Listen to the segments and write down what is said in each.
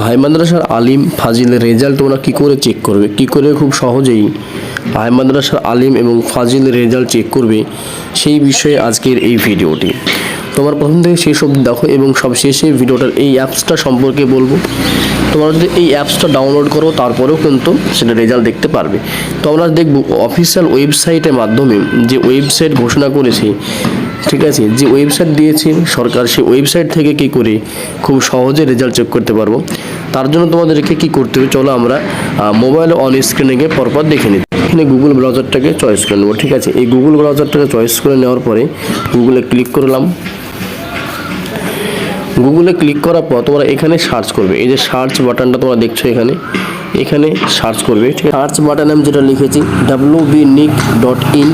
High মাদ্রাসার আলিম ফাজিলের result তোমরা কী করে চেক করবে, কী করে খুব সহজেই হাই মাদ্রাসার আলিম এবং ফাজিলের রেজাল্ট চেক করবে, সেই বিষয়ে আজকের এই ভিডিওটি। তোমার প্রথম থেকে শেষ অবধি দেখো এবং সব শেষে ভিডিওটার এই অ্যাপসটা সম্পর্কে বলবো। তোমরা যদি এই অ্যাপসটা ডাউনলোড করো তারপরেও কিন্তু সেটা রেজাল্ট দেখতে পারবে। তো আমরা দেখবো অফিসিয়াল ওয়েবসাইটের মাধ্যমে যে ওয়েবসাইট ঘোষণা করেছে, ঠিক আছে, যে ওয়েবসাইট দিয়েছে সরকার, সেই ওয়েবসাইট থেকে কী করে খুব সহজে রেজাল্ট চেক করতে পারবো। তার জন্য তোমাদেরকে কী করতে হবে, চলো আমরা মোবাইল অন স্ক্রিনে গিয়ে পরপর দেখে নিই। এখানে গুগল ব্রাউজারটাকে চয়েস করে নেবো, ঠিক আছে। এই গুগল ব্রাউজারটাকে চয়েস করে নেওয়ার পরে গুগলে ক্লিক করলাম। গুগলে ক্লিক করার পর তোমরা এখানে সার্চ করবে, এই যে সার্চ বাটনটা তোমরা দেখছো এখানে সার্চ করবে, ঠিক আছে। সার্চ বাটনে আমি যেটা লিখেছি wbnic.in,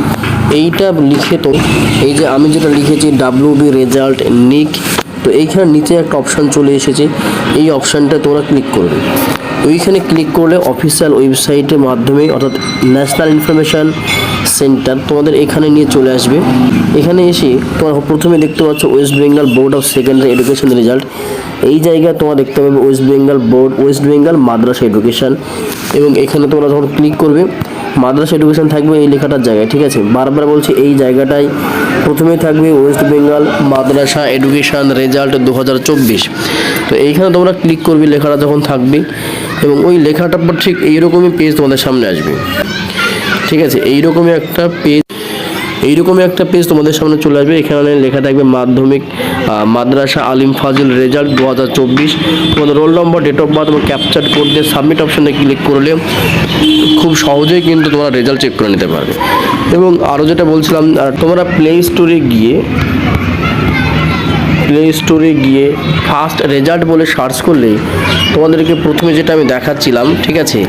এইটা লিখে তো এই যে আমি যেটা লিখেছি WB রেজাল্ট নিক, তো এইখানে নিচে একটা অপশান চলে এসেছে, এই অপশানটা তোমরা ক্লিক করবে। ওইখানে ক্লিক করলে অফিসিয়াল ওয়েবসাইটের মাধ্যমে অর্থাৎ ন্যাশনাল ইনফরমেশান সেন্টার তোমাদের এখানে নিয়ে চলে আসবে। এখানে এসে তোমরা প্রথমে দেখতে পাচ্ছ West Bengal board of secondary education result. এই জায়গায় তোমরা দেখতে পাবে ওয়েস্ট বেঙ্গল মাদ্রাসা এডুকেশন, এবং এখানে তোমরা যখন ক্লিক করবে মাদ্রাসা এডুকেশন থাকবে এই লেখাটার জায়গায়, ঠিক আছে। বারবার বলছি এই জায়গাটায় প্রথমেই থাকবে ওয়েস্ট বেঙ্গল মাদ্রাসা এডুকেশন রেজাল্ট 2024। তো এইখানে তোমরা ক্লিক করবে, লেখাটা যখন থাকবে এবং ওই লেখাটার পর ঠিক এইরকমই পেজ তোমাদের সামনে আসবে, ঠিক আছে। এইরকমই একটা পেজ তোমাদের সামনে চলে আসবে। এখানে লেখা থাকবে মাধ্যমিক মাদ্রাসা আলিম ফাজিল রেজাল্ট 2024, তোমাদের roll number, date of birth এবং ক্যাপচার কোড দিয়ে সাবমিট অপশানে ক্লিক করলে খুব সহজেই কিন্তু তোমরা রেজাল্ট চেক করে নিতে পারবে। এবং আরও যেটা বলছিলাম, তোমরা প্লে স্টোরে গিয়ে ফার্স্ট রেজাল্ট বলে সার্চ করলেই তোমাদেরকে প্রথমে যেটা আমি দেখাচ্ছিলাম, ঠিক আছে,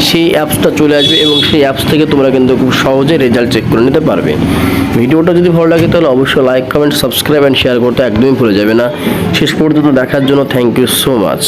সেই অ্যাপসটা চলে আসবে এবং সেই অ্যাপস থেকে তোমরা কিন্তু খুব সহজে রেজাল্ট চেক করে নিতে পারবে। ভিডিওটা যদি ভালো লাগে তাহলে অবশ্যই like, comment, subscribe and share করতে একদমই ভুলে যাবে না। শেষ পর্যন্ত দেখার জন্য থ্যাংক ইউ সো মাচ।